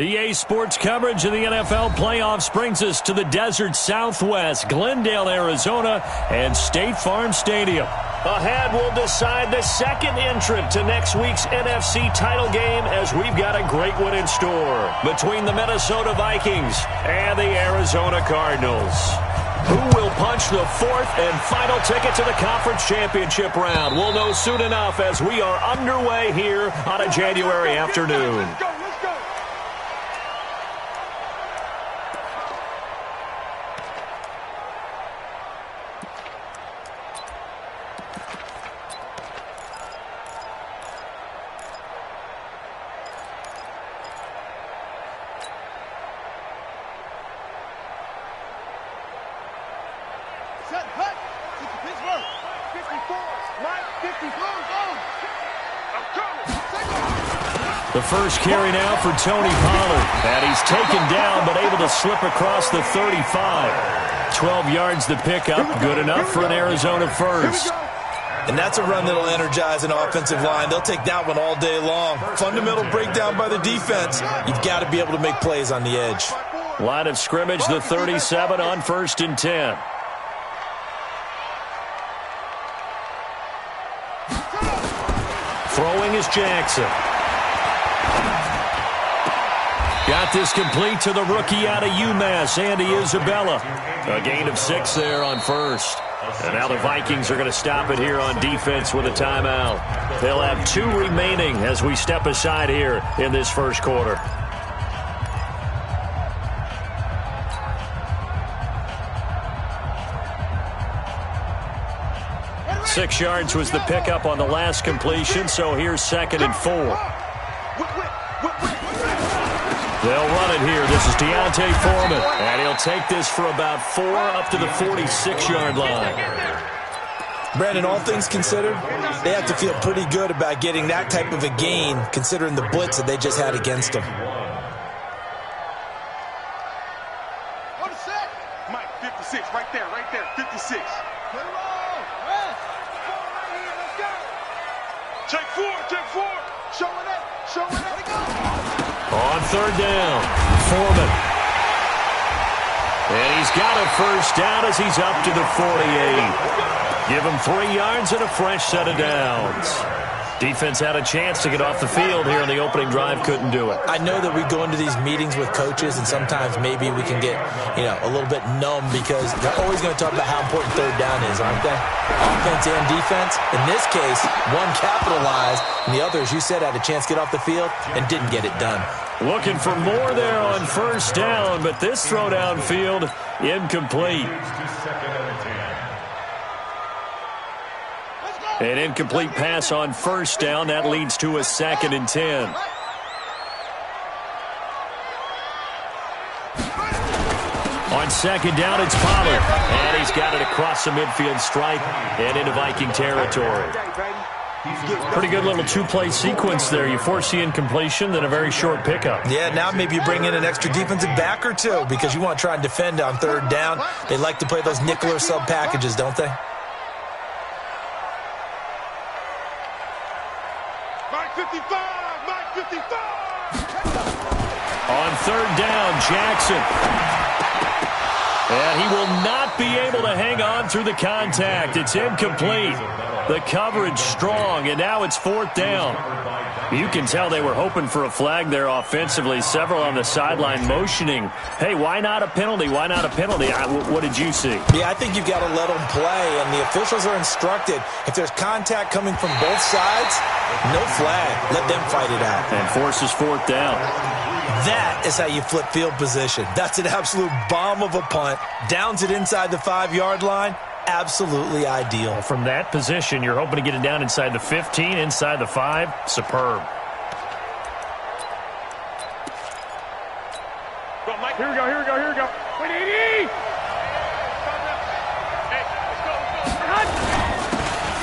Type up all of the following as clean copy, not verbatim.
EA Sports coverage of the NFL playoffs brings us to the desert Southwest, Glendale, Arizona, and State Farm Stadium. Ahead, we'll decide the second entrant to next week's NFC title game as we've got a great one in store between the Minnesota Vikings and the Arizona Cardinals. Who will punch the fourth and final ticket to the conference championship round? We'll know soon enough as we are underway here on a January afternoon. The first carry now for Tony Pollard. And he's taken down but able to slip across the 35. 12 yards to pick up. Good enough for an Arizona first. And that's a run that'll energize an offensive line. They'll take that one all day long. Fundamental breakdown by the defense. You've got to be able to make plays on the edge. Line of scrimmage, the 37 on 1st and 10. Throwing is Jackson. Got this complete to the rookie out of UMass, Andy Isabella. A gain of 6 there on first. And now the Vikings are going to stop it here on defense with a timeout. They'll have 2 remaining as we step aside here in this first quarter. Six yards was the pickup on the last completion, so here's 2nd and 4. They'll run it here. This is Deontay Foreman. And he'll take this for about 4 up to the 46-yard line. Brandon, all things considered, they have to feel pretty good about getting that type of a gain considering the blitz that they just had against them. Mike, 56, right there, 56. Take 4. Showing it. On 3rd down, Foreman. And he's got a first down as he's up to the 48. Give him 3 yards and a fresh set of downs. Defense had a chance to get off the field here on the opening drive, couldn't do it. I know that we go into these meetings with coaches, and sometimes maybe we can get, a little bit numb because they're always going to talk about how important 3rd down is, aren't they? Offense and defense. In this case, one capitalized, and the other, as you said, had a chance to get off the field and didn't get it done. Looking for more there on 1st down, but this throw downfield incomplete. An incomplete pass on 1st down. That leads to a 2nd and 10. On 2nd down, it's Pollard. And he's got it across the midfield stripe and into Viking territory. Pretty good little 2-play sequence there. You force the incompletion, then a very short pickup. Yeah, now maybe you bring in an extra defensive back or 2 because you want to try and defend on 3rd down. They like to play those nickel or sub packages, don't they? Mike 55. On 3rd down, Jackson. And he will not be able to hang on through the contact. It's incomplete. The coverage strong, and now it's 4th down. You can tell they were hoping for a flag there offensively. Several on the sideline motioning, hey, why not a penalty? Why not a penalty? What did you see? Yeah, I think you've got to let them play, and the officials are instructed. If there's contact coming from both sides, no flag. Let them fight it out. And forces 4th down. That is how you flip field position. That's an absolute bomb of a punt. Downs it inside the 5-yard line. Absolutely ideal. From that position, you're hoping to get it down inside the 15, inside the 5. Superb. Go, Mike. Here we go. Wait, 80!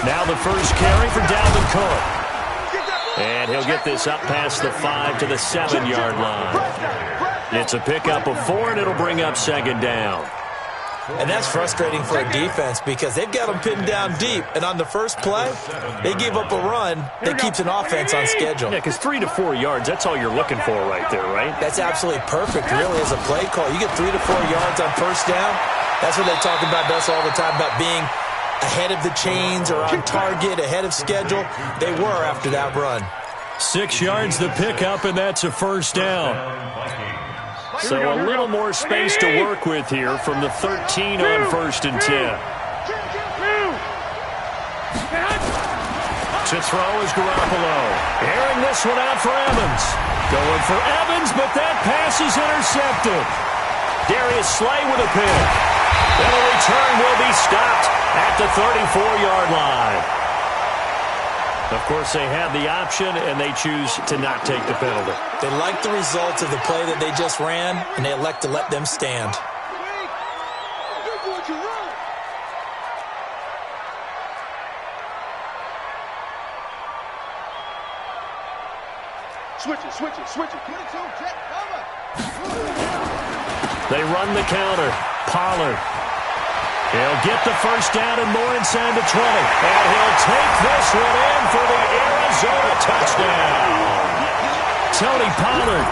Now the first carry for Dalvin Cook. And he'll get this up past the 5 to the 7-yard line. It's a pickup of 4, and it'll bring up 2nd down. And that's frustrating for a defense because they've got them pinned down deep. And on the first play, they gave up a run that keeps an offense on schedule. Yeah, because 3 to 4 yards, that's all you're looking for right there, right? That's absolutely perfect, really, as a play call. You get 3 to 4 yards on first down. That's what they talk about us all the time, about being ahead of the chains or on target, ahead of schedule. They were after that run. 6 yards the pickup, and that's a first down. So a little more space to work with here from the 13 on 1st and 10. To throw is Garoppolo. Airing this one out for Evans. Going for Evans, but that pass is intercepted. Darius Slay with a pick. And a return will be stopped at the 34-yard line. Of course, they had the option, and they choose to not take the penalty. They like the results of the play that they just ran, and they elect to let them stand. Switch it. 22, jet, cover. They run the counter. Pollard. He'll get the first down and more inside the 20. And he'll take this one in for the Arizona touchdown. Tony Pollard,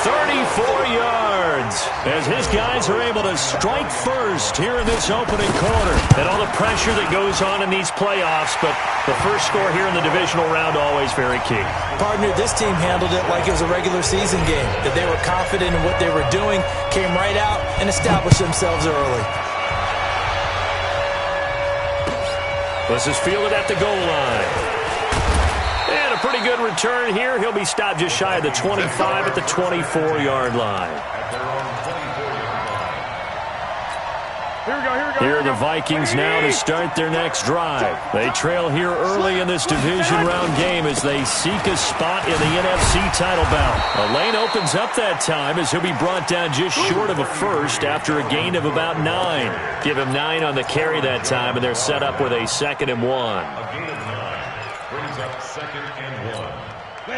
34 yards, as his guys are able to strike first here in this opening quarter. And all the pressure that goes on in these playoffs, but the first score here in the divisional round always very key. Partner, this team handled it like it was a regular season game, that they were confident in what they were doing, came right out and established themselves early. This is fielded at the goal line. And a pretty good return here. He'll be stopped just shy of the 25 at the 24-yard line. Here are the Vikings now to start their next drive. They trail here early in this division round game as they seek a spot in the NFC title bout. A lane opens up that time as he'll be brought down just short of a first after a gain of about 9. Give him 9 on the carry that time, and they're set up with a 2nd and 1.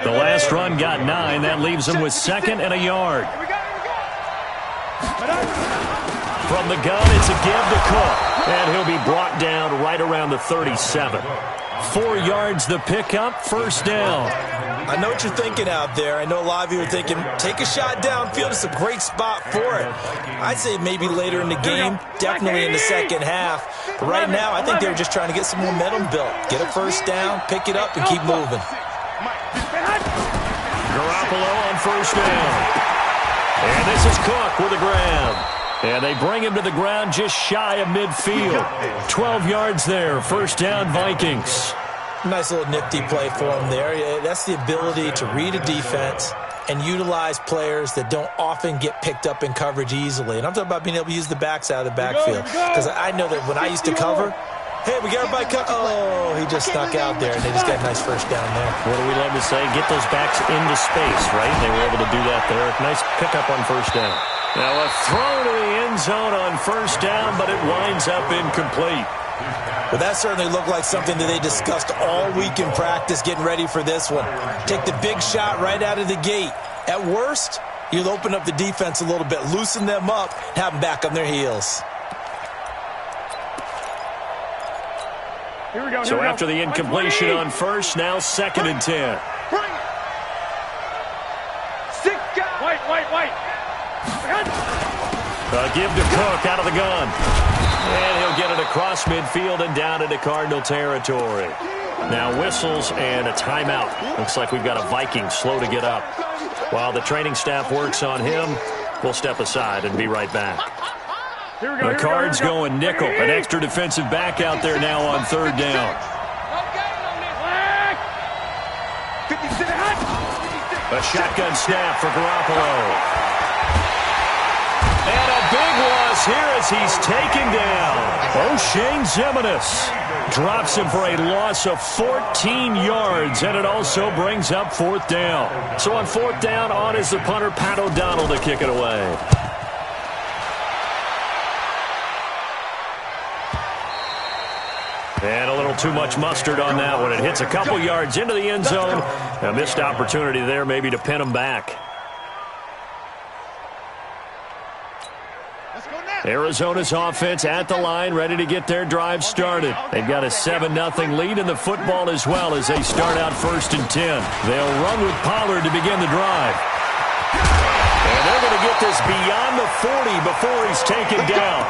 The last run got 9. That leaves them with 2nd and a yard. From the gun, it's a give to Cook. And he'll be brought down right around the 37. 4 yards the pickup, first down. I know what you're thinking out there. I know a lot of you are thinking, take a shot downfield. It's a great spot for it. I'd say maybe later in the game, definitely in the second half. But right now, I think they were just trying to get some momentum built. Get a first down, pick it up, and keep moving. Garoppolo on first down. And this is Cook with a grab. And they bring him to the ground just shy of midfield. 12 yards there, first down Vikings. Nice little nifty play for him there. That's the ability to read a defense and utilize players that don't often get picked up in coverage easily. And I'm talking about being able to use the backs out of the backfield. Because I know that when I used to cover, hey, we got everybody cut. Oh, he just snuck out there, and they just got a nice first down there. What do we love to say? Get those backs into space, right? They were able to do that there. Nice pickup on first down. Now a throw to the end zone on first down, but it winds up incomplete. Well, that certainly looked like something that they discussed all week in practice, getting ready for this one. Take the big shot right out of the gate. At worst, you'll open up the defense a little bit, loosen them up, and have them back on their heels. So after the incompletion on first, now 2nd and 10. A give to Cook out of the gun. And he'll get it across midfield and down into Cardinal territory. Now whistles and a timeout. Looks like we've got a Viking slow to get up. While the training staff works on him, we'll step aside and be right back. The Cards going nickel. An extra defensive back out there now on third down. A shotgun snap for Garoppolo. And a big loss here as he's taken down. O'Shane Ximines drops him for a loss of 14 yards, and it also brings up 4th down. So on 4th down, on is the punter, Pat O'Donnell, to kick it away. And a little too much mustard on that one. It hits a couple yards into the end zone. A missed opportunity there maybe to pin him back. Arizona's offense at the line, ready to get their drive started. They've got a 7-0 lead in the football as well as they start out 1st and 10. They'll run with Pollard to begin the drive. And they're going to get this beyond the 40 before he's taken down.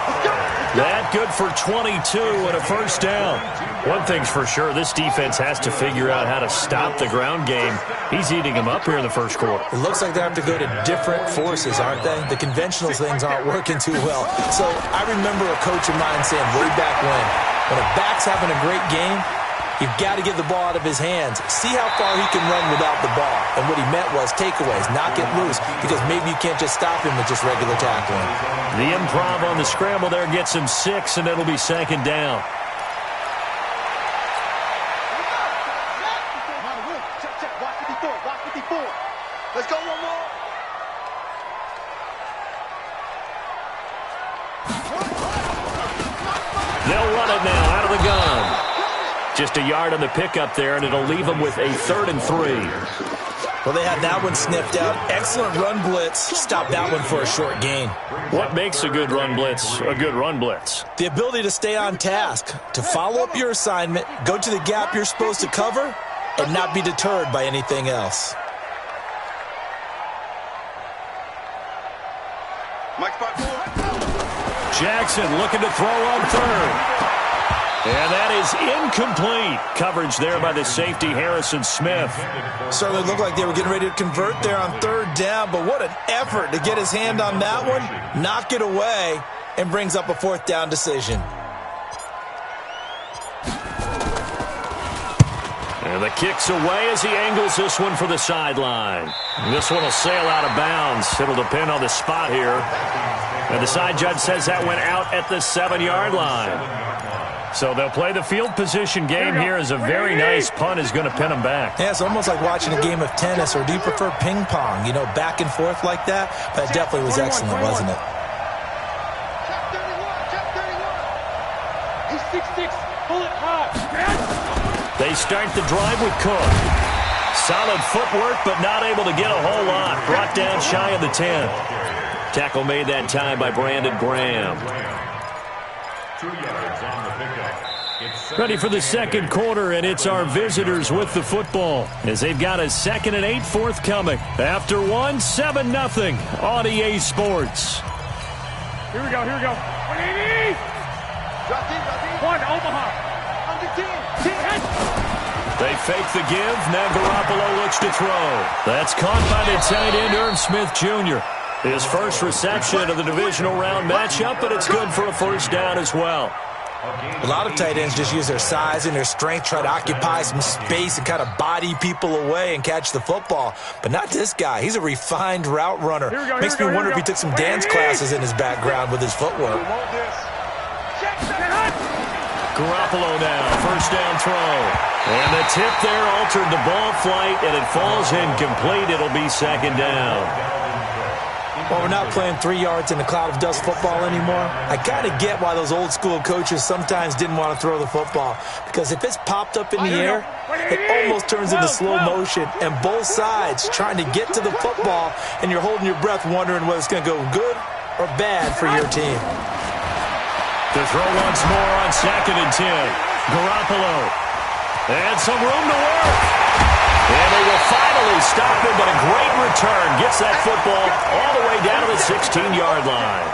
That good for 22 and a 1st down. One thing's for sure, this defense has to figure out how to stop the ground game. He's eating them up here in the 1st quarter. It looks like they have to go to different forces, aren't they? The conventional things aren't working too well. So I remember a coach of mine saying way back when a back's having a great game, you've got to get the ball out of his hands. See how far he can run without the ball. And what he meant was takeaways, knock it loose, because maybe you can't just stop him with just regular tackling. The improv on the scramble there gets him 6, and it'll be 2nd down. Let's go one more. They'll run it now out of the gun. Just a yard on the pickup there, and it'll leave them with a 3rd and 3. Well, they had that one sniffed out. Excellent run blitz. Stop that one for a short gain. What makes a good run blitz a good run blitz? The ability to stay on task, to follow up your assignment, go to the gap you're supposed to cover, and not be deterred by anything else. Jackson looking to throw on 3rd. And that is incomplete. Coverage there by the safety, Harrison Smith. Certainly looked like they were getting ready to convert there on 3rd down, but what an effort to get his hand on that one, knock it away, and brings up a 4th down decision. And the kick's away as he angles this one for the sideline. This one will sail out of bounds. It'll depend on the spot here. And the side judge says that went out at the 7-yard line. So they'll play the field position game here as a very nice punt is going to pin them back. Yeah, it's almost like watching a game of tennis, or do you prefer ping pong? You know, back and forth like that? But it definitely was excellent, wasn't it? He's 6'6", pull it hard. They start the drive with Cook. Solid footwork, but not able to get a whole lot. Brought down shy of the 10. Tackle made that time by Brandon Graham. 2 yards on the pickup. Ready for the 2nd quarter, and it's our visitors with the football as they've got a 2nd and 8 forthcoming. After 7-0 on EA Sports. Here we go. 180. Drop in. 1, Omaha. Under 10. They fake the give. Now Garoppolo looks to throw. That's caught by the tight end, Irv Smith Jr. His first reception of the divisional round matchup, but it's good for a 1st down as well. A lot of tight ends just use their size and their strength, try to occupy some space and kind of body people away and catch the football. But not this guy. He's a refined route runner. Makes me wonder if he took some dance classes in his background with his footwork. Garoppolo now, 1st down throw. And the tip there altered the ball flight, and it falls incomplete. It'll be 2nd down. Well, we're not playing 3 yards in a cloud of dust football anymore. I kind of get why those old school coaches sometimes didn't want to throw the football. Because if it's popped up in the air, it almost turns into slow motion. And both sides trying to get to the football, and you're holding your breath wondering whether it's going to go good or bad for your team. To throw once more on 2nd and 10. Garoppolo. And some room to work. And they will finally stop him, but a great return. Gets that football all the way down to the 16-yard line.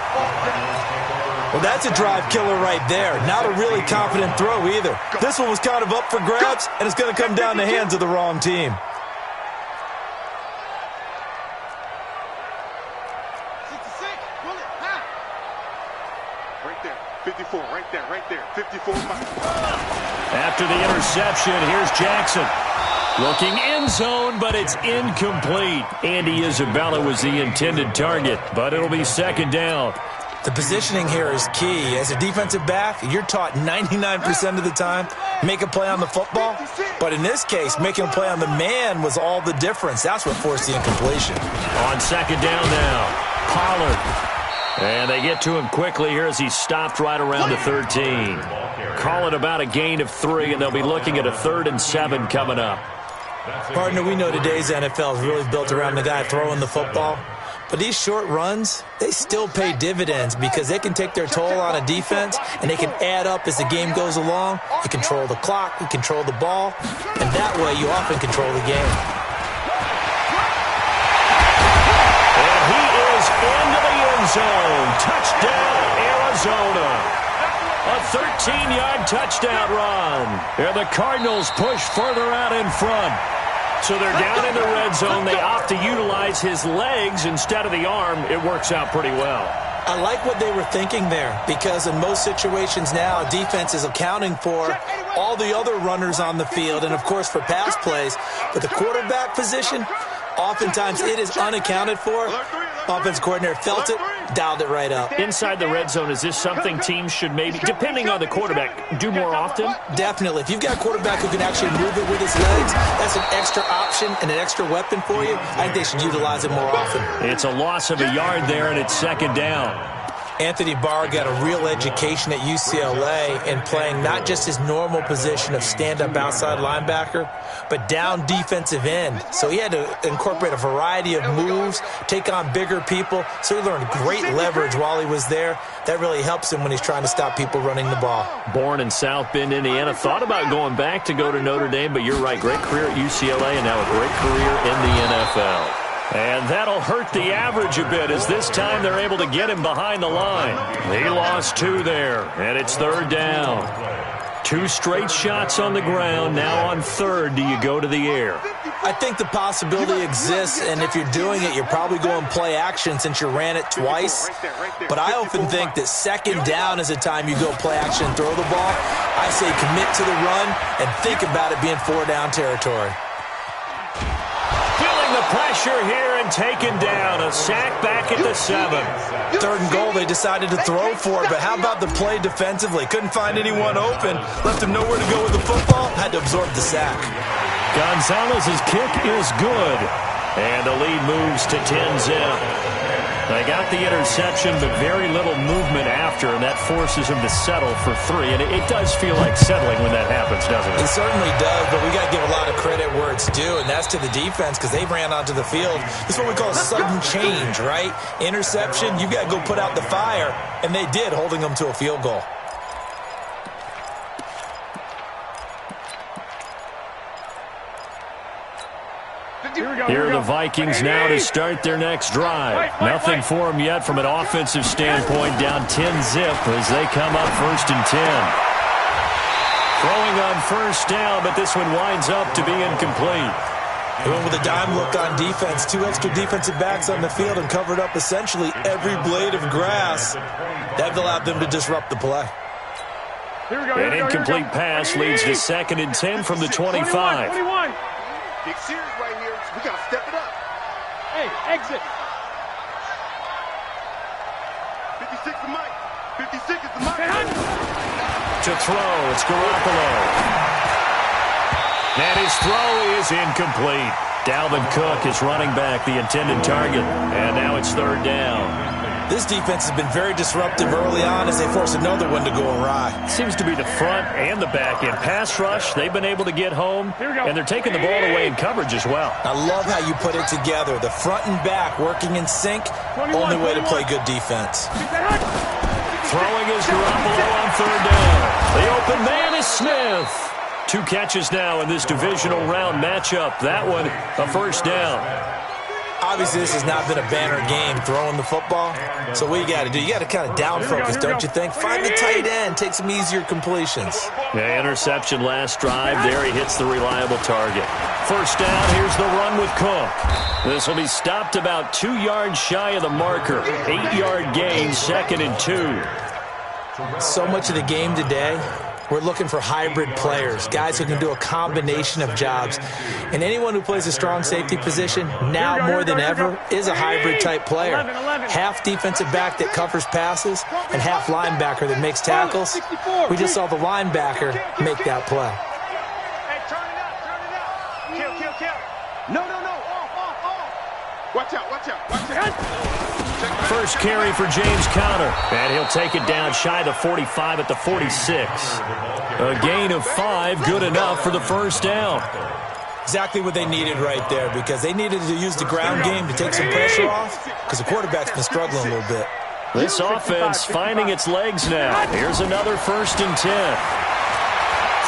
Well, that's a drive killer right there. Not a really confident throw either. This one was kind of up for grabs, and it's going to come down the hands of the wrong team. Right there. 54, right there. 54. After the interception, here's Jackson. Looking end zone, but it's incomplete. Andy Isabella was the intended target, but it'll be 2nd down. The positioning here is key. As a defensive back, you're taught 99% of the time, make a play on the football. But in this case, making a play on the man was all the difference. That's what forced the incompletion. On 2nd down now, Pollard. And they get to him quickly here as he's stopped right around the 13. Call it about a gain of 3, and they'll be looking at a 3rd and 7 coming up. Partner, we know today's NFL is really built around the guy throwing the football. But these short runs, they still pay dividends because they can take their toll on a defense, and they can add up as the game goes along. You control the clock, you control the ball, and that way you often control the game. And he is into the end zone. Touchdown, Arizona. A 13-yard touchdown run. And the Cardinals push further out in front. So they're down in the red zone. They opt to utilize his legs instead of the arm. It works out pretty well. I like what they were thinking there because in most situations now, defense is accounting for all the other runners on the field and, of course, for pass plays. But the quarterback position, oftentimes it is unaccounted for. Offense coordinator felt it, dialed it right up. Inside the red zone, is this something teams should maybe, depending on the quarterback, do more often? Definitely. If you've got a quarterback who can actually move it with his legs, that's an extra option and an extra weapon for you. I think they should utilize it more often. It's a loss of a yard there, and it's second down. Anthony Barr got a real education at UCLA in playing not just his normal position of stand-up outside linebacker, but down defensive end. So he had to incorporate a variety of moves, take on bigger people. So he learned great leverage while he was there. That really helps him when he's trying to stop people running the ball. Born in South Bend, Indiana. Thought about going back to go to Notre Dame, but you're right. Great career at UCLA and now a great career in the NFL. And that'll hurt the average a bit as this time they're able to get him behind the line. He lost 2 there, and it's third down. 2 straight shots on the ground. Now on third, do you go to the air? I think the possibility exists, and if you're doing it, you're probably going play action since you ran it twice. But I often think that second down is the time you go play action and throw the ball. I say commit to the run and think about it being 4-down territory. The pressure here and taken down. A sack back at the 7. Third and goal, they decided to throw for it, but how about the play defensively? Couldn't find anyone open. Left him nowhere to go with the football. Had to absorb the sack. Gonzalez's kick is good. And the lead moves to 10-zip. They got the interception, but very little movement after, and that forces him to settle for 3. And it does feel like settling when that happens, doesn't it? It certainly does, but we got to give a lot of credit where it's due, and that's to the defense because they ran onto the field. This is what we call a sudden change, right? Interception, you got to go put out the fire, and they did, holding them to a field goal. Here are the Vikings now to start their next drive. Nothing for them yet from an offensive standpoint. Down 10-zip as they come up 1st and 10. Throwing on first down, but this one winds up to be incomplete. They went with a dime look on defense. 2 extra defensive backs on the field and covered up essentially every blade of grass. That allowed them to disrupt the play. An incomplete pass leads to 2nd and 10 from the 25. 21. Big series right here. We got to step it up. Hey, exit. 56 is Mike. 56 is the Mike. To throw, it's Garoppolo. And his throw is incomplete. Dalvin Cook is running back, the intended target. And now it's 3rd down. This defense has been very disruptive early on as they force another one to go awry. Seems to be the front and the back end. Pass rush, they've been able to get home, and they're taking the ball away in coverage as well. I love how you put it together. The front and back working in sync, only way to play good defense. Throwing is Garoppolo on 3rd down. The open man is Smith. 2 catches now in this divisional round matchup. That one, a 1st down. Obviously, this has not been a banner game throwing the football. So what you got to do, you got to kind of down focus, don't you think? Find the tight end, take some easier completions. Yeah, interception last drive. There he hits the reliable target. 1st down, here's the run with Cook. This will be stopped about 2 yards shy of the marker. 8-yard gain, 2nd and 2. So much of the game today, we're looking for hybrid players, guys who can do a combination of jobs. And anyone who plays a strong safety position, now more than ever, is a hybrid-type player. Half defensive back that covers passes and half linebacker that makes tackles. We just saw the linebacker make that play. Hey, turn it up. Kill. No. Off. Watch out. First carry for James Conner, and he'll take it down shy of the 45 at the 46. A gain of 5, good enough for the 1st down. Exactly what they needed right there, because they needed to use the ground game to take some pressure off, because the quarterback's been struggling a little bit. This offense finding its legs now. Here's another 1st and 10.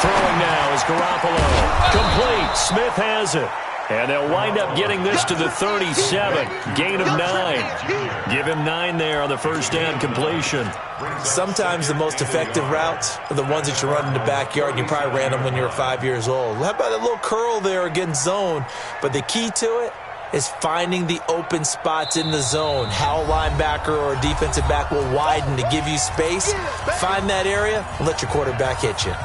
Throwing now is Garoppolo. Complete. Smith has it. And they'll wind up getting this to the 37. Gain of 9. Give him 9 there on the first down completion. Sometimes the most effective routes are the ones that you run in the backyard, and you probably ran them when you were 5 years old. How about a little curl there against zone? But the key to it is finding the open spots in the zone. How a linebacker or a defensive back will widen to give you space. Find that area and let your quarterback hit you.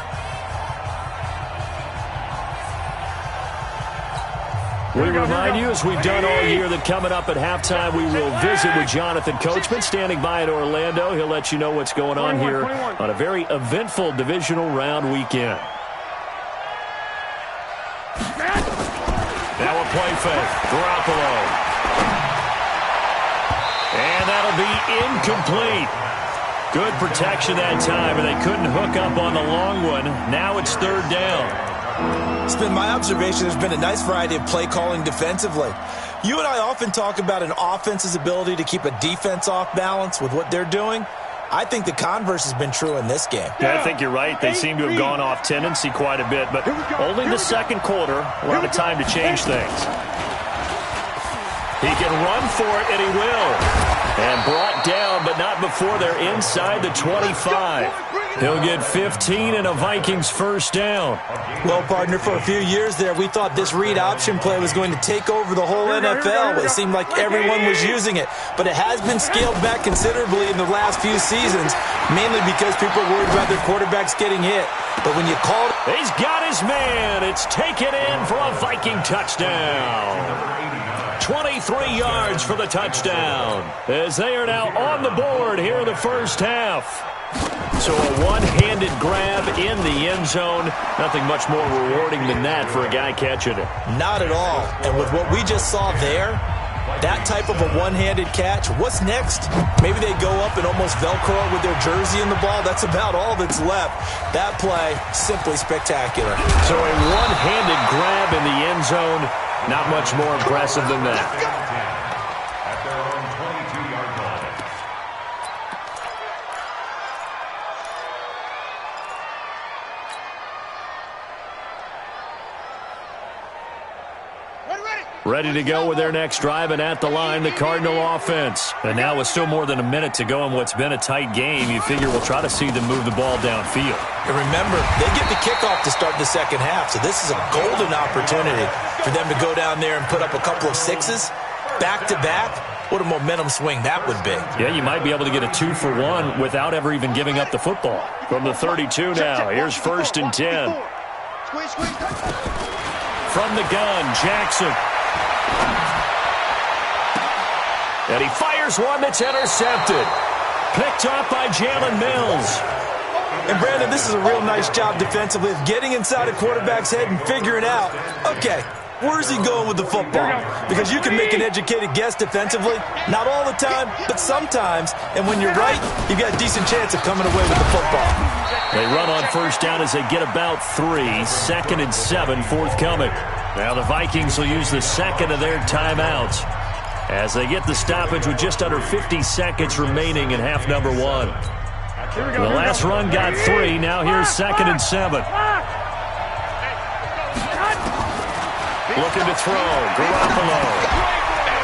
We remind you, as we've done all year, that coming up at halftime, we will visit with Jonathan Coachman, standing by in Orlando. He'll let you know what's going on here on a very eventful divisional round weekend. Now a play fake. Garoppolo. And that'll be incomplete. Good protection that time, and they couldn't hook up on the long one. Now it's 3rd down. It's been my observation there's been a nice variety of play calling defensively. You and I often talk about an offense's ability to keep a defense off balance with what they're doing. I think the converse has been true in this game. Yeah, I think you're right. They seem to have gone off tendency quite a bit, but only the second quarter, a lot of time to change things. He can run for it, and he will. And brought down, but not before they're inside the 25. He'll get 15 and a Vikings first down. Well, partner, for a few years there, we thought this read option play was going to take over the whole NFL. It seemed like everyone was using it. But it has been scaled back considerably in the last few seasons, mainly because people are worried about their quarterbacks getting hit. But when you call it... He's got his man. It's taken in for a Viking touchdown. 23 yards for the touchdown, as they are now on the board here in the first half. So a one-handed grab in the end zone. Nothing much more rewarding than that for a guy catching it. Not at all. And with what we just saw there, that type of a one-handed catch, what's next? Maybe they go up and almost Velcro with their jersey in the ball. That's about all that's left. That play, simply spectacular. So a one-handed grab in the end zone. Not much more impressive than that. At their own 22-yard line. Ready to go with their next drive, and at the line, the Cardinal offense. And now with still more than a minute to go in what's been a tight game, you figure we'll try to see them move the ball downfield. And remember, they get the kickoff to start the second half, so this is a golden opportunity for them to go down there and put up a couple of sixes back-to-back. What a momentum swing that would be. Yeah, you might be able to get a 2-for-1 without ever even giving up the football. From the 32 now, here's 1st and 10. From the gun, Jackson. And he fires one that's intercepted. Picked off by Jalen Mills. And, Brandon, this is a real nice job defensively of getting inside a quarterback's head and figuring out, okay, where's he going with the football? Because you can make an educated guess defensively. Not all the time, but sometimes. And when you're right, you've got a decent chance of coming away with the football. They run on first down as they get about 3. 2nd and 7 forthcoming. Now the Vikings will use the second of their timeouts as they get the stoppage with just under 50 seconds remaining in half number 1. The last run got 3. Now here's 2nd and 7. Looking to throw. Garoppolo.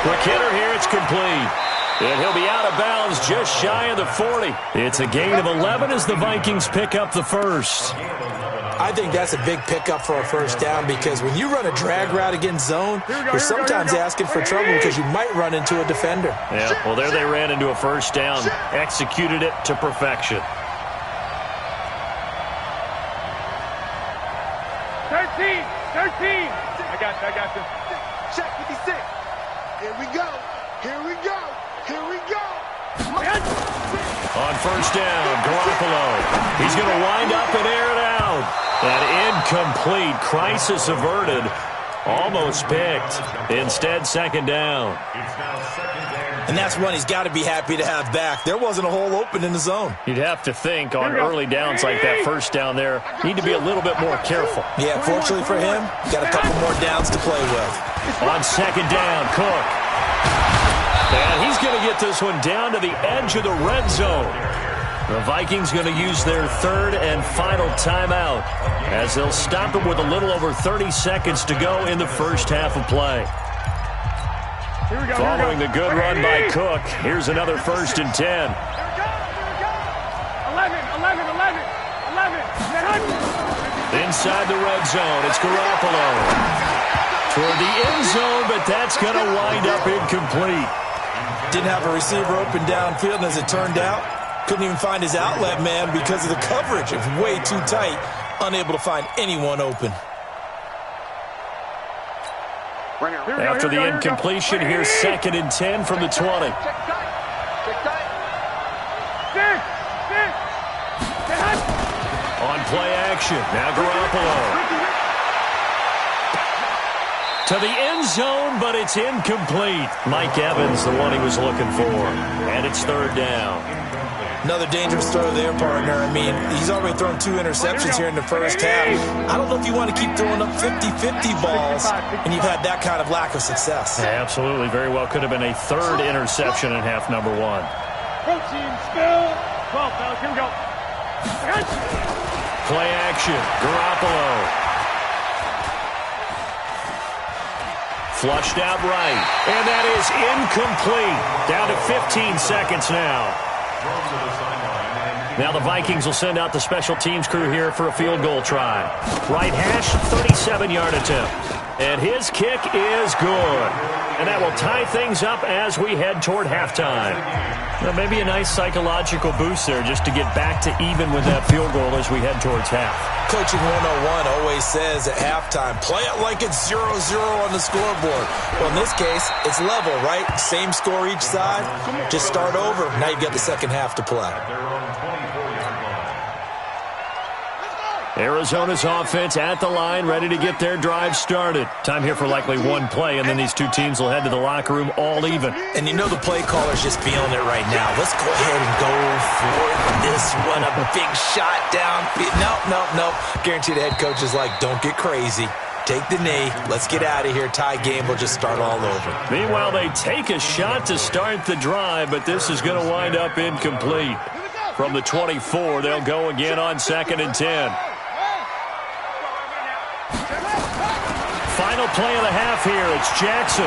Quick hitter here. It's complete. And he'll be out of bounds just shy of the 40. It's a gain of 11 as the Vikings pick up the first. I think that's a big pickup for a first down, because when you run a drag route against zone, you're sometimes asking for trouble because you might run into a defender. Yeah, well, there they ran into a first down. Executed it to perfection. 13. I got you. Check 56. Here we go. On first down, Garoppolo. He's going to wind up and air it out. An incomplete, crisis averted Almost picked. Instead, second down. And that's one he's got to be happy to have back. There wasn't a hole open in the zone. You'd have to think on early downs like that first down there, need to be a little bit more careful. Yeah, fortunately for him, got a couple more downs to play with. On second down, Cook. And he's going to get this one down to the edge of the red zone. The Vikings going to use their third and final timeout as they'll stop it with a little over 30 seconds to go in the first half of play. Following the good run by Cook, here's another 1st and 10. 11. Inside the red zone, it's Garoppolo. Toward the end zone, but that's going to wind up incomplete. Didn't have a receiver open downfield, and as it turned out, couldn't even find his outlet man because of the coverage. It was way too tight, unable to find anyone open. After the incompletion, here's 2nd and 10 from the 20. On play action, now Garoppolo. To the end zone, but it's incomplete. Mike Evans, the one he was looking for. And it's 3rd down. Another dangerous throw there, partner. I mean, he's already thrown 2 interceptions here in the first half. I don't know if you want to keep throwing up 50-50 balls, and you've had that kind of lack of success. Yeah, absolutely. Very well could have been a 3rd interception in half number 1. Protein spill. 12, fellas, here we go. Play action, Garoppolo. Flushed out right, and that is incomplete. Down to 15 seconds now. Now the Vikings will send out the special teams crew here for a field goal try. Right hash, 37-yard attempt. And his kick is good. And that will tie things up as we head toward halftime. Now, maybe a nice psychological boost there just to get back to even with that field goal as we head towards half. Coaching 101 always says at halftime, play it like it's 0-0 on the scoreboard. Well, in this case, it's level, right? Same score each side. Just start over. Now you get the second half to play. Arizona's offense at the line, ready to get their drive started. Time here for likely one play, and then these two teams will head to the locker room all even. And you know the play caller's just feeling it right now. Let's go ahead and go for this one. A big shot down. Nope. Guaranteed the head coach is like, don't get crazy. Take the knee. Let's get out of here. Tie game will just start all over. Meanwhile, they take a shot to start the drive, but this is going to wind up incomplete. From the 24, they'll go again on 2nd and 10. Final play of the half here. It's Jackson.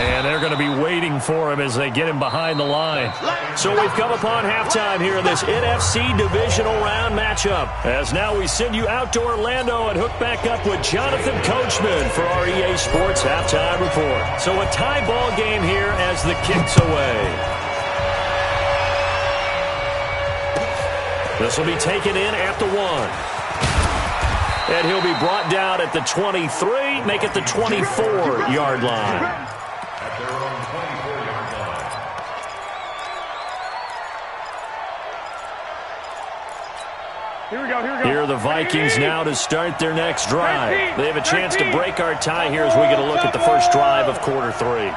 And they're going to be waiting for him as they get him behind the line. So we've come upon halftime here in this NFC divisional round matchup. As now we send you out to Orlando and hook back up with Jonathan Coachman for our EA Sports Halftime Report. So a tie ball game here as the kick's away. This will be taken in at the 1. And he'll be brought down at the 23, make it the 24-yard line. At their own 24-yard line. Here we go. Here are the Vikings now to start their next drive. They have a chance to break our tie here as we get a look at the first drive of quarter 3.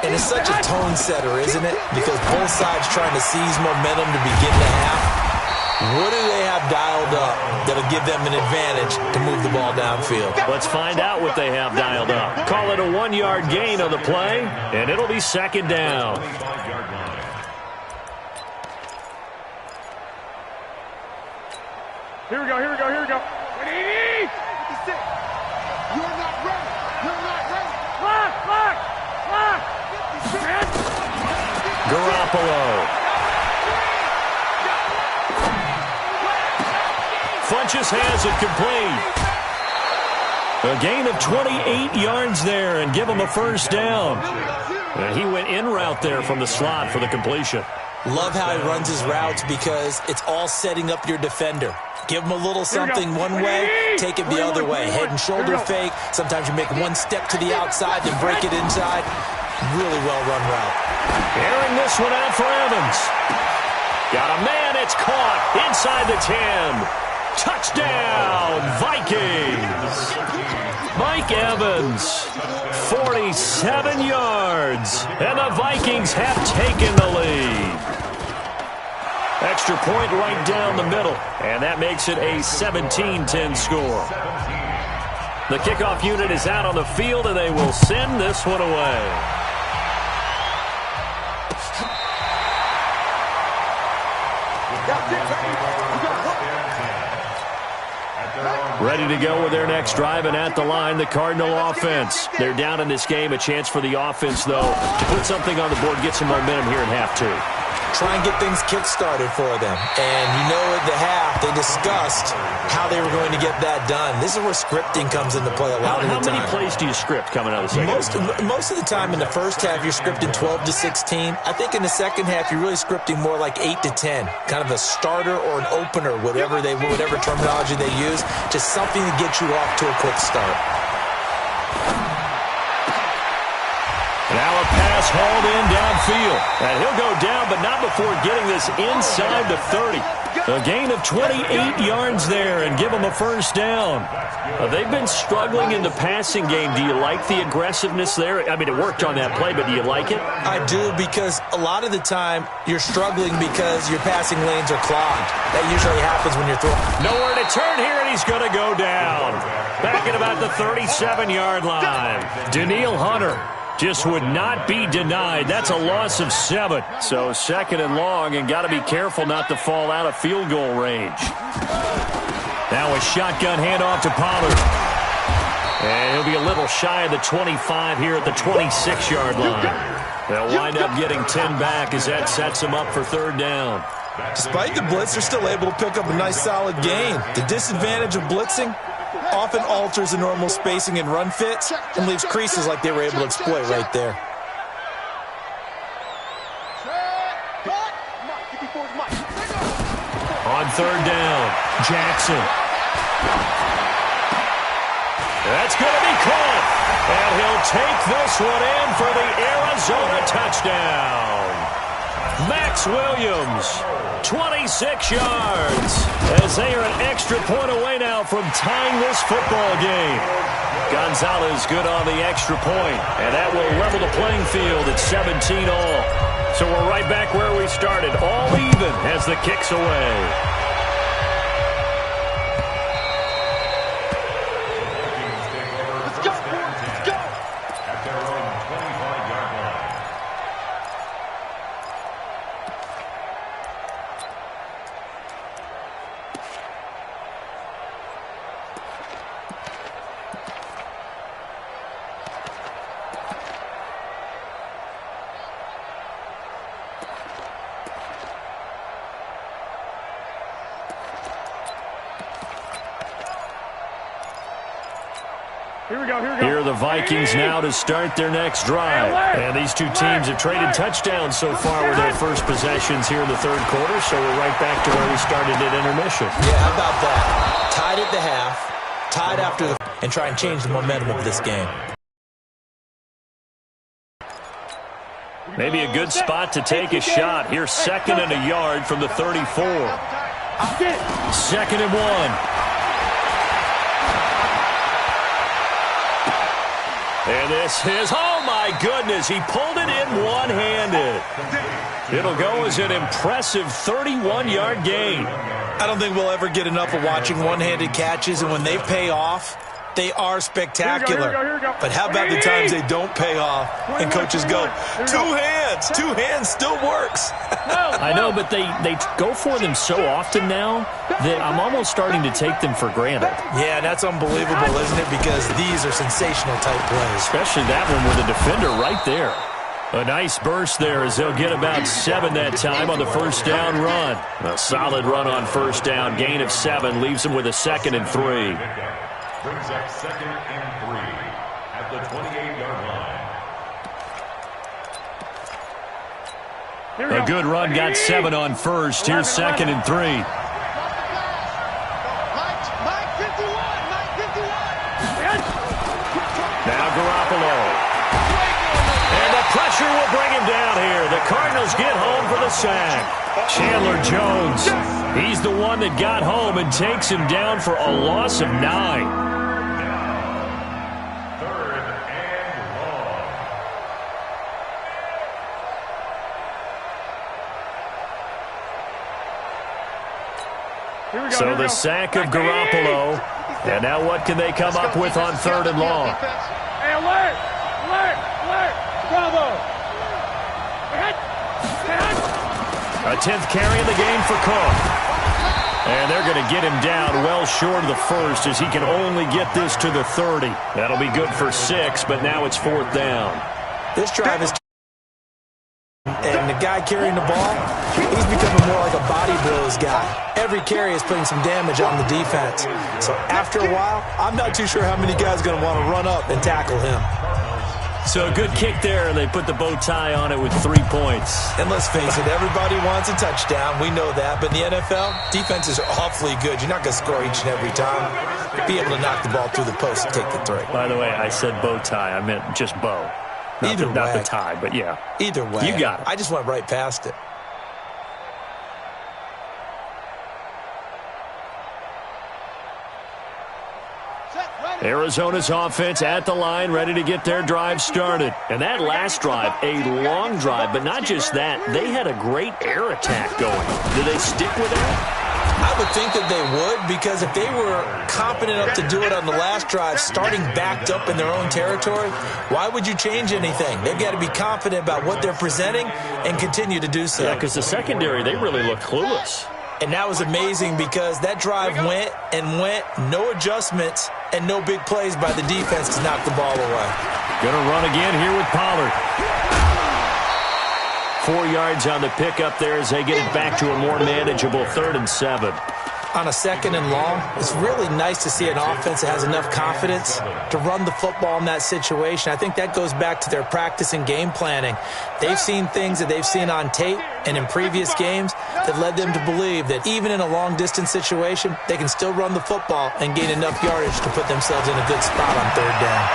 And it's such a tone setter, isn't it? Because both sides trying to seize momentum to begin the half. What do they have dialed up that'll give them an advantage to move the ball downfield? Let's find out what they have dialed up. Call it a 1-yard gain on the play, and it'll be 2nd down. Here we go. 180. 56. You're not ready. Clock. Garoppolo. Funches has it complete. A gain of 28 yards there and give him a first down. And he went in route there from the slot for the completion. Love how he runs his routes because it's all setting up your defender. Give him a little something one way, take it the other way. Head and shoulder fake. Sometimes you make one step to the outside, then break it inside. Really well-run route. Airing this one out for Evans. Got a man, it's caught inside the 10. Touchdown, Vikings. Mike Evans, 47 yards, and the Vikings have taken the lead. Extra point right down the middle, and that makes it a 17-10 score. The kickoff unit is out on the field, and they will send this one away. Ready to go with their next drive, and at the line, the Cardinal offense. They're down in this game. A chance for the offense, though, to put something on the board, get some momentum here in half two. Try and get things kick-started for them. And you know at the half, they discussed how they were going to get that done. This is where scripting comes into play a lot of the time. How many plays do you script coming out of the second? Most of the time in the first half, you're scripting 12 to 16. I think in the second half, you're really scripting more like 8 to 10. Kind of a starter or an opener, whatever terminology they use. Just something to get you off to a quick start. Now a pass hauled in downfield. And he'll go down, but not before getting this inside the 30. A gain of 28 yards there and give them a first down. They've been struggling in the passing game. Do you like the aggressiveness there? I mean, it worked on that play, but do you like it? I do, because a lot of the time you're struggling because your passing lanes are clogged. That usually happens when you're throwing. Nowhere to turn here, and he's going to go down. Back at about the 37-yard line. Danielle Hunter just would not be denied. That's a loss of 7. So second and long, and got to be careful not to fall out of field goal range. Now a shotgun handoff to Pollard. And he'll be a little shy of the 25 here at the 26-yard line. They'll wind up getting 10 back as that sets them up for third down. Despite the blitz, they're still able to pick up a nice solid gain. The disadvantage of blitzing often alters the normal spacing and run fits and leaves creases like they were able to exploit right there. On third down, Jackson. That's going to be caught. And he'll take this one in for the Arizona touchdown. Max Williams, 26 yards, as they are an extra point away now from tying this football game. Gonzalez good on the extra point, and that will level the playing field at 17 all. So we're right back where we started, all even as the kick's away. Here are the Vikings now to start their next drive. And these two teams have traded touchdowns so far with their first possessions here in the third quarter, so we're right back to where we started at intermission. Yeah, how about that? Tied at the half, tied after the... and try and change the momentum of this game. Maybe a good spot to take a shot. Here's second and a yard from the 34. Second and 1. And this is, oh my goodness, he pulled it in one-handed. It'll go as an impressive 31-yard gain. I don't think we'll ever get enough of watching one-handed catches, and when they pay off, they are spectacular. Here we go. But how about the times they don't pay off and coaches go, two hands still works. I know, but they go for them so often now that I'm almost starting to take them for granted. Yeah, that's unbelievable, isn't it? Because these are sensational type plays. Especially that one with a defender right there. A nice burst there as they'll get about 7 that time on the first down run. A solid run on first down. Gain of 7 leaves them with a second and 3. Brings up second and 3 at the 28-yard line. A good run got 7 on first. Here's second and 3. Now Garoppolo. And the pressure will bring him down here. The Cardinals get home for the sack. Chandler Jones. He's the one that got home and takes him down for a loss of 9. So the sack of Garoppolo. And now what can they come up with on 3rd and long? Hey, alert! Bravo! A 10th carry in the game for Cook. And they're going to get him down well short of the first as he can only get this to the 30. That'll be good for 6, but now it's 4th down. This drive is... And the guy carrying the ball, he's becoming more like a body blows guy. Every carry is putting some damage on the defense. So after a while, I'm not too sure how many guys are going to want to run up and tackle him. So a good kick there, and they put the bow tie on it with 3 points. And let's face it, everybody wants a touchdown. We know that. But in the NFL, defenses are awfully good. You're not going to score each and every time. Be able to knock the ball through the post and take the 3. By the way, I said bow tie. I meant just bow. Not the tie, but yeah. Either way. You got it. I just went right past it. Arizona's offense at the line, ready to get their drive started. And that last drive, a long drive, but not just that. They had a great air attack going. Do they stick with that? I would think that they would, because if they were confident enough to do it on the last drive, starting backed up in their own territory, why would you change anything? They've got to be confident about what they're presenting and continue to do so. Yeah, because the secondary, they really look clueless. And that was amazing because that drive went and went, no adjustments, and no big plays by the defense to knock the ball away. Going to run again here with Pollard. 4 yards on the pickup there as they get it back to a more manageable 3rd and 7. On a 2nd and long, it's really nice to see an offense that has enough confidence to run the football in that situation. I think that goes back to their practice and game planning. They've seen things that they've seen on tape and in previous games that led them to believe that even in a long-distance situation, they can still run the football and gain enough yardage to put themselves in a good spot on 3rd down.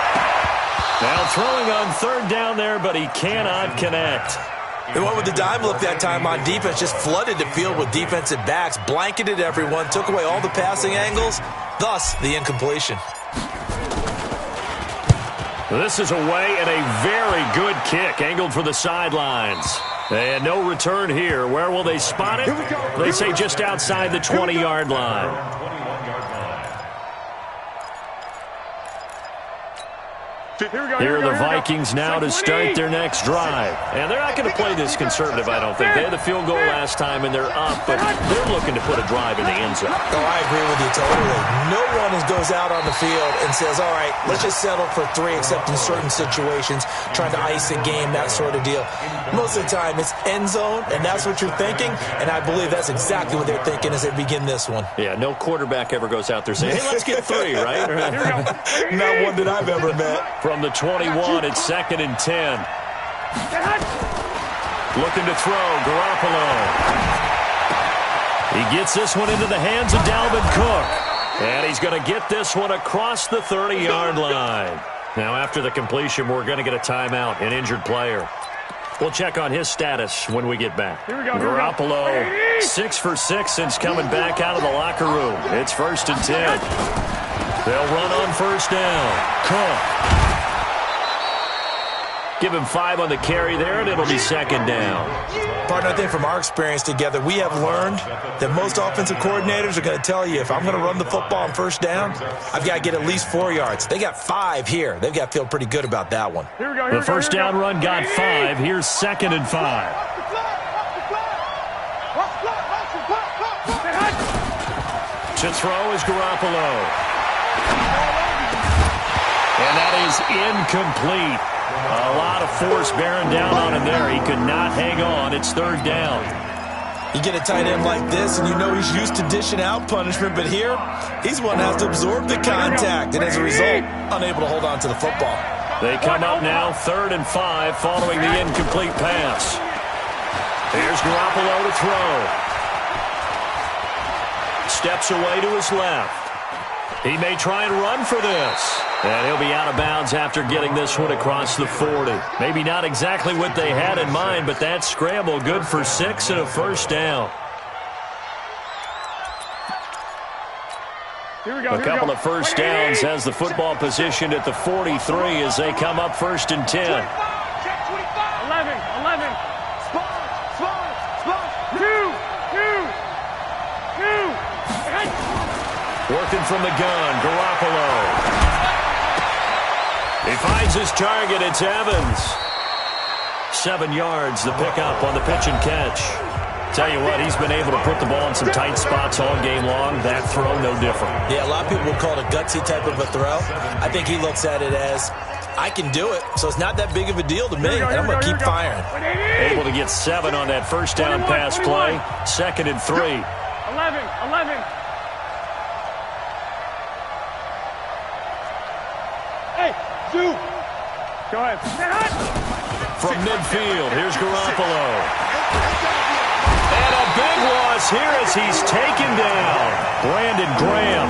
Now throwing on 3rd down there, but he cannot connect. They went with the dime look that time on defense, just flooded the field with defensive backs, blanketed everyone, took away all the passing angles, thus the incompletion. This is away and a very good kick, angled for the sidelines. And no return here. Where will they spot it? They say just outside the 20-yard line. Here are the Vikings now to start their next drive. And they're not going to play this conservative, I don't think. They had the field goal last time, and they're up, but they're looking to put a drive in the end zone. Oh, I agree with you totally. No one goes out on the field and says, all right, let's just settle for 3, except in certain situations, trying to ice a game, that sort of deal. Most of the time, it's end zone, and that's what you're thinking, and I believe that's exactly what they're thinking as they begin this one. Yeah, no quarterback ever goes out there saying, hey, let's get 3, right? Not one that I've ever met. From the 21, it's 2nd and 10. Looking to throw, Garoppolo. He gets this one into the hands of Dalvin Cook. And he's going to get this one across the 30-yard line. Now, after the completion, we're going to get a timeout, an injured player. We'll check on his status when we get back. Garoppolo, 6 for 6 since coming back out of the locker room. It's 1st and 10. They'll run on 1st down. Cook. Give him 5 on the carry there, and it'll be 2nd down. Partner, I think from our experience together, we have learned that most offensive coordinators are going to tell you, if I'm going to run the football on 1st down, I've got to get at least 4 yards. They got 5 here. They've got to feel pretty good about that one. The 1st down run got 5. Here's 2nd and 5. To throw is Garoppolo. And that is incomplete. A lot of force bearing down on him there. He could not hang on. It's 3rd down. You get a tight end like this, and you know he's used to dishing out punishment, but here, he's one that has to absorb the contact, and as a result, unable to hold on to the football. They come up now 3rd and 5 following the incomplete pass. Here's Garoppolo to throw. Steps away to his left. He may try and run for this. And he'll be out of bounds after getting this one across the 40. Maybe not exactly what they had in mind, but that scramble good for 6 and a 1st down. A couple of 1st downs has the football positioned at the 43 as they come up 1st and 10. 11. Spot. 2. Working from the gun, Garoppolo. He finds his target. It's Evans. 7 yards, the pickup on the pitch and catch. Tell you what, he's been able to put the ball in some tight spots all game long. That throw, no different. Yeah, a lot of people would call it a gutsy type of a throw. I think he looks at it as, I can do it, so it's not that big of a deal to me, and I'm going to keep firing. Able to get 7 on that first down pass play. 2nd and 3. 11. Hey, Zoo. Go ahead. From midfield, here's Garoppolo. And a big loss here as he's taken down. Brandon Graham.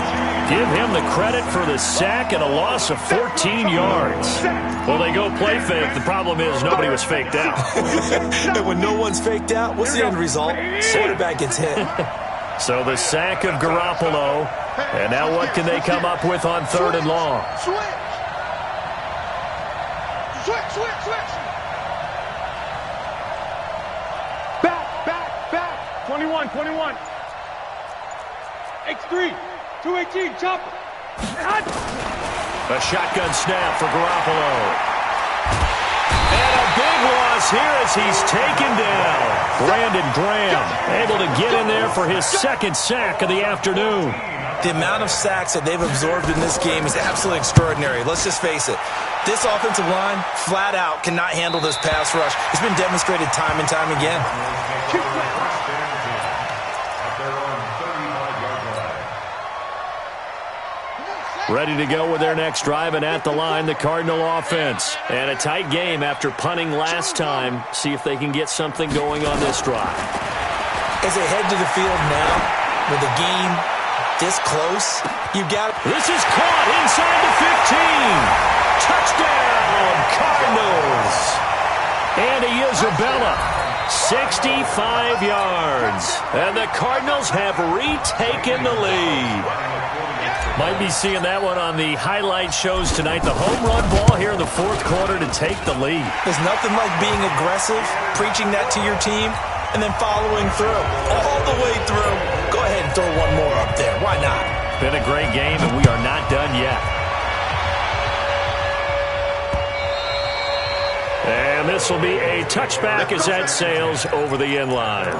Give him the credit for the sack and a loss of 14 yards. Well, they go play fake. The problem is nobody was faked out. And when no one's faked out, what's the end result? Quarterback gets hit. So the sack of Garoppolo. And now what can they come up with on 3rd and long? Switch. 21. X3. 218. Chopper. A shotgun snap for Garoppolo. And a big loss here as he's taken down. Brandon Graham able to get in there for his 2nd sack of the afternoon. The amount of sacks that they've absorbed in this game is absolutely extraordinary. Let's just face it. This offensive line, flat out, cannot handle this pass rush. It's been demonstrated time and time again. Ready to go with their next drive, and at the line, the Cardinal offense. And a tight game after punting last time. See if they can get something going on this drive. As they head to the field now, with the game this close, you got it. This is caught inside the 15. Touchdown, Cardinals. Andy Isabella, 65 yards. And the Cardinals have retaken the lead. Might be seeing that one on the highlight shows tonight. The home run ball here in the 4th quarter to take the lead. There's nothing like being aggressive, preaching that to your team, and then following through. All the way through. Go ahead and throw one more up there. Why not? Been a great game, and we are not done yet. And this will be a touchback as that sails over the end line.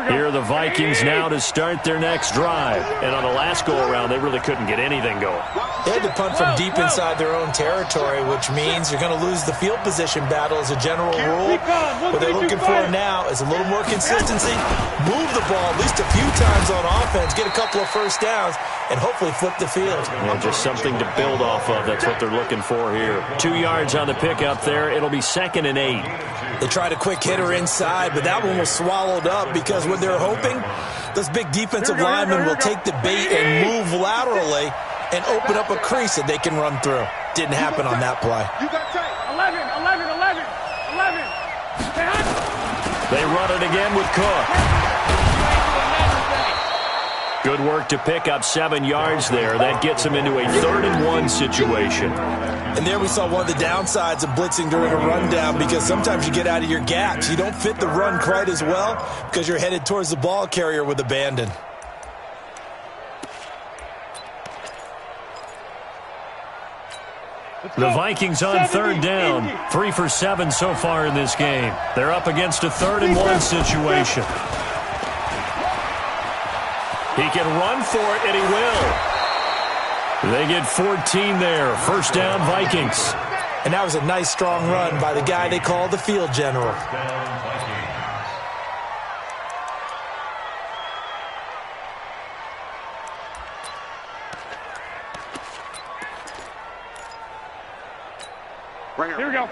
Here are the Vikings now to start their next drive. And on the last go-around, they really couldn't get anything going. They had to punt from deep inside their own territory, which means you're going to lose the field position battle as a general rule. What they're looking for now is a little more consistency, move the ball at least a few times on offense, get a couple of first downs, and hopefully flip the field. Yeah, just something to build off of. That's what they're looking for here. 2 yards on the pickup there. It'll be 2nd and 8. They tried a quick hitter inside, but that one was swallowed up because what they're hoping, those big defensive linemen will take the bait and move laterally and open up a crease that they can run through. Didn't happen on that play. You got tight. 11. They run it again with Cook. Good work to pick up 7 yards there. That gets them into a 3rd and 1 situation. And there we saw one of the downsides of blitzing during a rundown, because sometimes you get out of your gaps. You don't fit the run quite as well because you're headed towards the ball carrier with abandon. The Vikings on 3rd down. 3 for 7 so far in this game. They're up against a 3rd and 1 situation. He can run for it, and he will. They get 14 there. 1st down, Vikings. And that was a nice, strong run by the guy they call the field general. Right here we go.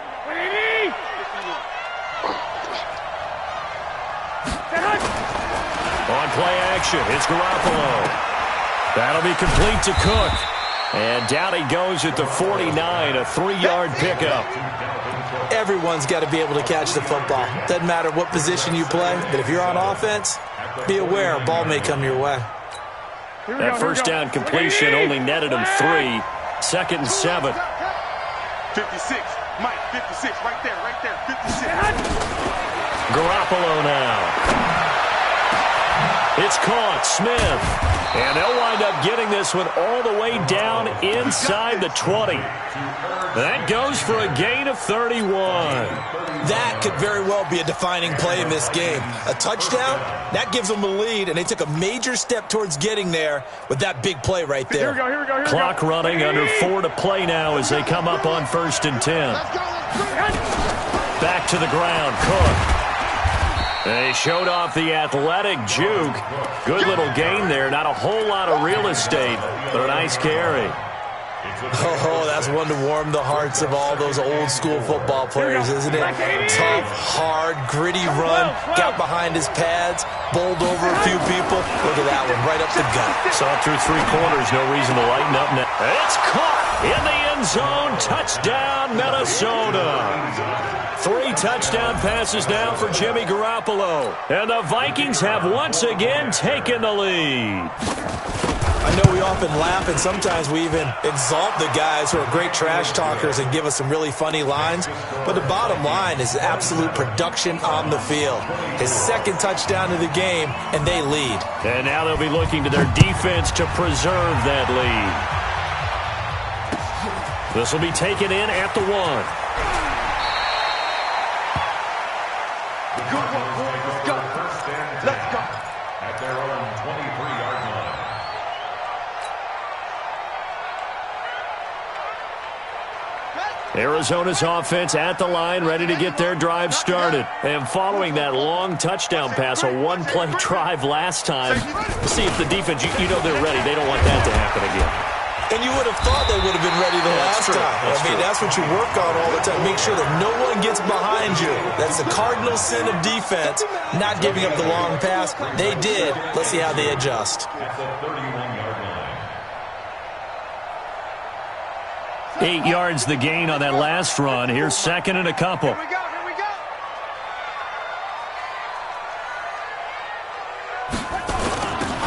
On play action, it's Garoppolo. That'll be complete to Cook. And down he goes at the 49, a 3-yard pickup. Everyone's got to be able to catch the football. Doesn't matter what position you play, but if you're on offense, be aware a ball may come your way. That first down completion only netted him 3. 2nd and 7. 56, Mike, 56, right there, 56. Garoppolo now. It's caught, Smith. And they'll wind up getting this one all the way down inside the 20. That goes for a gain of 31. That could very well be a defining play in this game. A touchdown, that gives them a lead, and they took a major step towards getting there with that big play right there. Here we go. Clock running, under 4 to play now as they come up on 1st and 10. Back to the ground, Cook. They showed off the athletic juke. Good little gain there. Not a whole lot of real estate, but a nice carry. Oh, that's one to warm the hearts of all those old school football players, isn't it? Tough, hard, gritty run. Got behind his pads, bowled over a few people. Look at that one, right up the gut. Saw it through 3 quarters. No reason to lighten up now. It's caught in the end zone. Touchdown, Minnesota. 3 touchdown passes now for Jimmy Garoppolo. And the Vikings have once again taken the lead. I know we often laugh and sometimes we even exalt the guys who are great trash talkers and give us some really funny lines. But the bottom line is absolute production on the field. His 2nd touchdown of the game, and they lead. And now they'll be looking to their defense to preserve that lead. This will be taken in at the 1. Let's go. At their own 23-yard line. Arizona's offense at the line, ready to get their drive started. And following that long touchdown pass, a 1-play drive last time, see if the defense, you know they're ready. They don't want that to happen again. And you would have thought they would have been ready the last time. That's what you work on all the time. Make sure that no one gets behind you. That's the cardinal sin of defense, not giving up the long pass. They did. Let's see how they adjust. At the 31-yard line. 8 yards the gain on that last run. Here's 2nd and a couple. Here we go.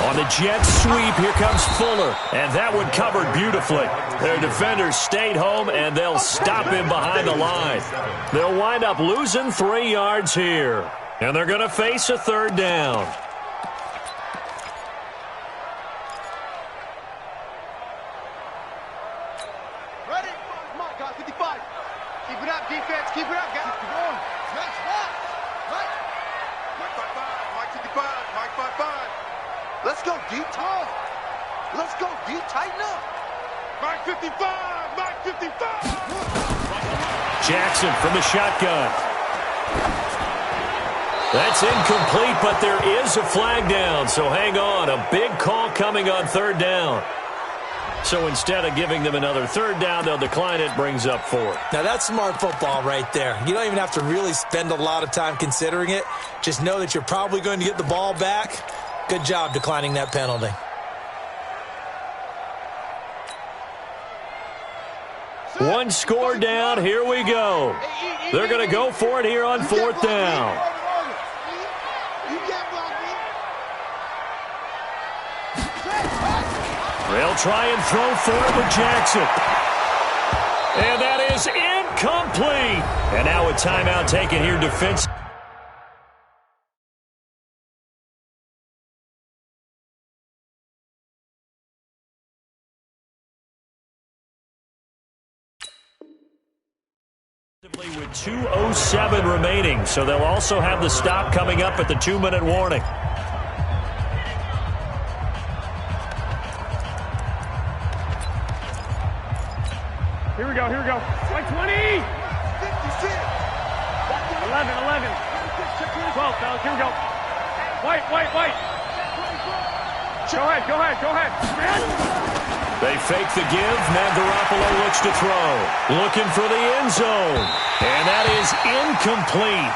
On the jet sweep, here comes Fuller. And that one covered beautifully. Their defenders stayed home, and they'll stop him behind the line. They'll wind up losing 3 yards here. And they're going to face a 3rd down. Ready? Come on, guys, 55. Keep it up, defense. Keep it up, guys. Keep going. Next, right. Mike 55. Mike 55. Let's go, D. Tough. Let's go, D. Tighten up. Mike 55. Mike 55. Jackson from the shotgun. That's incomplete, but there is a flag down, so hang on. A big call coming on 3rd down. So instead of giving them another 3rd down, they'll decline it, brings up 4th. Now, that's smart football right there. You don't even have to really spend a lot of time considering it. Just know that you're probably going to get the ball back. Good job declining that penalty. One score down. Here we go. They're going to go for it here on 4th down. They'll try and throw for it with Jackson. And that is incomplete. And now a timeout taken here defensively. With 2:07 remaining, so they'll also have the stop coming up at the 2-minute warning. Here we go. Like 20. 56. 11. 12, fellas. Here we go. White. Go ahead. They fake the give. Now Garoppolo looks to throw. Looking for the end zone. And that is incomplete.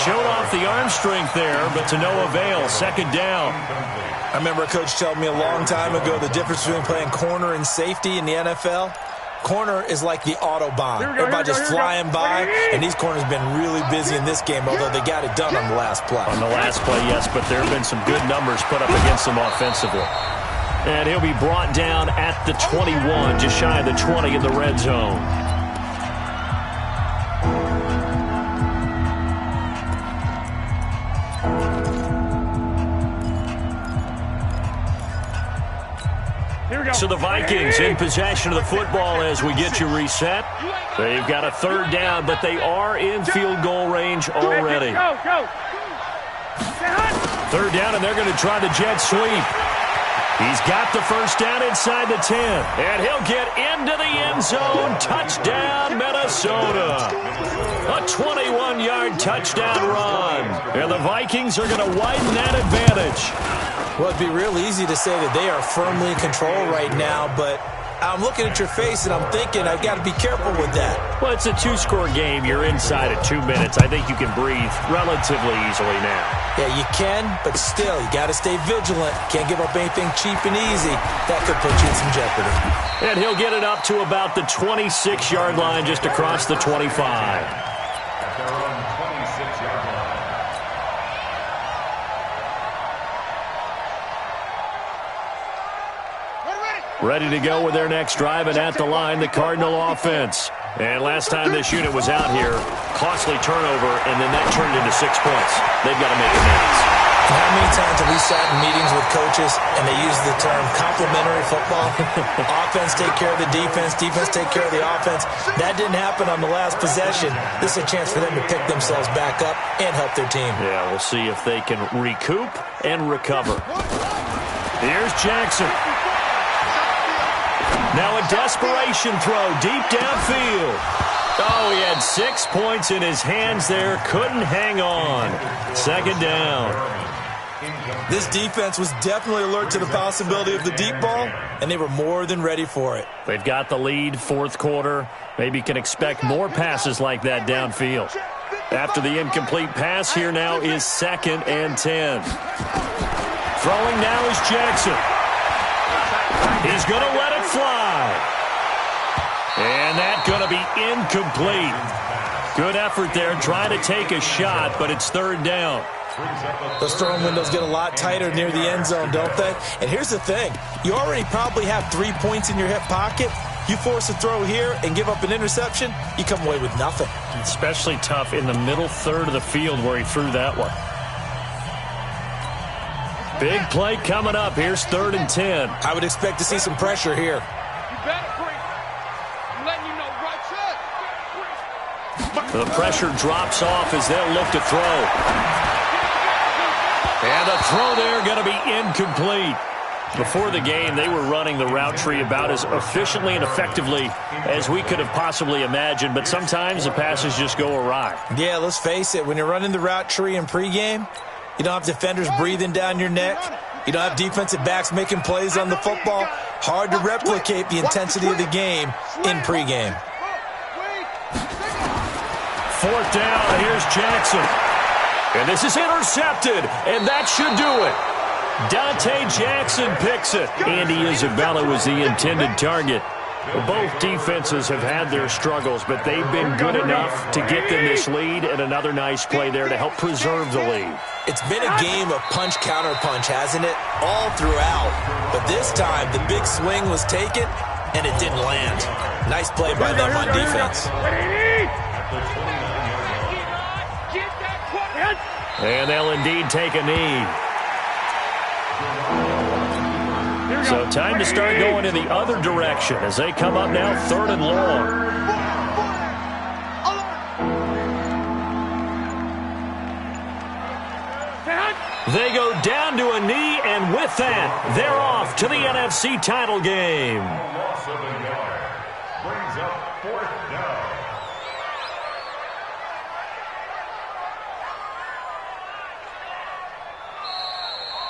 Showed off the arm strength there, but to no avail. Second down. I remember a coach telling me a long time ago the difference between playing corner and safety in the NFL. Corner is like the Autobahn. Everybody just flying by, and these corners have been really busy in this game, although they got it done on the last play. On the last play, yes, but there have been some good numbers put up against them offensively. And he'll be brought down at the 21, just shy of the 20 in the red zone. So the Vikings in possession of the football as we get you reset. They've got a third down, but they are in field goal range already. Third down, and they're going to try the jet sweep. He's got the first down inside the 10, and he'll get into the end zone. Touchdown, Minnesota. A 21-yard touchdown run. And the Vikings are going to widen that advantage. Well, it'd be real easy to say that they are firmly in control right now, but I'm looking at your face and I'm thinking I've got to be careful with that. Well, it's a two-score game. You're inside at 2 minutes. I think you can breathe relatively easily now. Yeah, you can, but still, you got to stay vigilant. Can't give up anything cheap and easy. That could put you in some jeopardy. And he'll get it up to about the 26-yard line, just across the 25. At their own 26-yard line. Ready to go with their next drive, and at the line, the Cardinal offense. And last time this unit was out here, costly turnover, and then that turned into 6 points. They've got to make amends. How many times have we sat in meetings with coaches and they use the term complementary football? Offense take care of the defense, defense take care of the offense. That didn't happen on the last possession. This is a chance for them to pick themselves back up and help their team. Yeah, we'll see if they can recoup and recover. Here's Jackson. Now a desperation throw deep downfield. Oh, he had 6 points in his hands there. Couldn't hang on. Second down. This defense was definitely alert to the possibility of the deep ball, and they were more than ready for it. They've got the lead, fourth quarter. Maybe can expect more passes like that downfield. After the incomplete pass, here now is 2nd and 10. Throwing now is Jackson. He's going to let it fly. And that's going to be incomplete. Good effort there trying to take a shot, but it's third down. Those throwing windows get a lot tighter near the end zone, don't they? And here's the thing. You already probably have 3 points in your hip pocket. You force a throw here and give up an interception, you come away with nothing. Especially tough in the middle third of the field where he threw that one. Big play coming up. Here's 3rd and 10. I would expect to see some pressure here. You better breathe. I'm letting you know right side. The pressure drops off as they'll look to throw. And the throw there going to be incomplete. Before the game, they were running the route tree about as efficiently and effectively as we could have possibly imagined, but sometimes the passes just go awry. Yeah, let's face it. When you're running the route tree in pregame, you don't have defenders breathing down your neck. You don't have defensive backs making plays on the football. Hard to replicate the intensity of the game in pregame. 4th down, here's Jackson. And this is intercepted, and that should do it. Dante Jackson picks it. Andy Isabella was the intended target. Both defenses have had their struggles, but they've been good enough to get them this lead, and another nice play there to help preserve the lead. It's been a game of punch-counter-punch, hasn't it? All throughout. But this time, the big swing was taken, and it didn't land. Nice play by them on defense. And they'll indeed take a knee. So time to start going in the other direction as they come up now 3rd and long. They go down to a knee, and with that, they're off to the NFC title game. Loss of a yard. Brings up 4th down.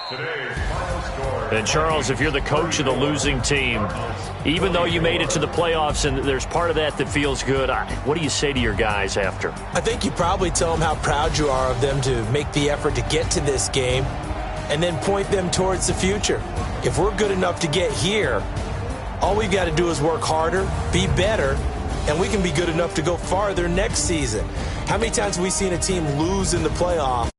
Today's final score. And, Charles, if you're the coach of the losing team, even though you made it to the playoffs and there's part of that feels good, what do you say to your guys after? I think you probably tell them how proud you are of them to make the effort to get to this game and then point them towards the future. If we're good enough to get here, all we've got to do is work harder, be better, and we can be good enough to go farther next season. How many times have we seen a team lose in the playoffs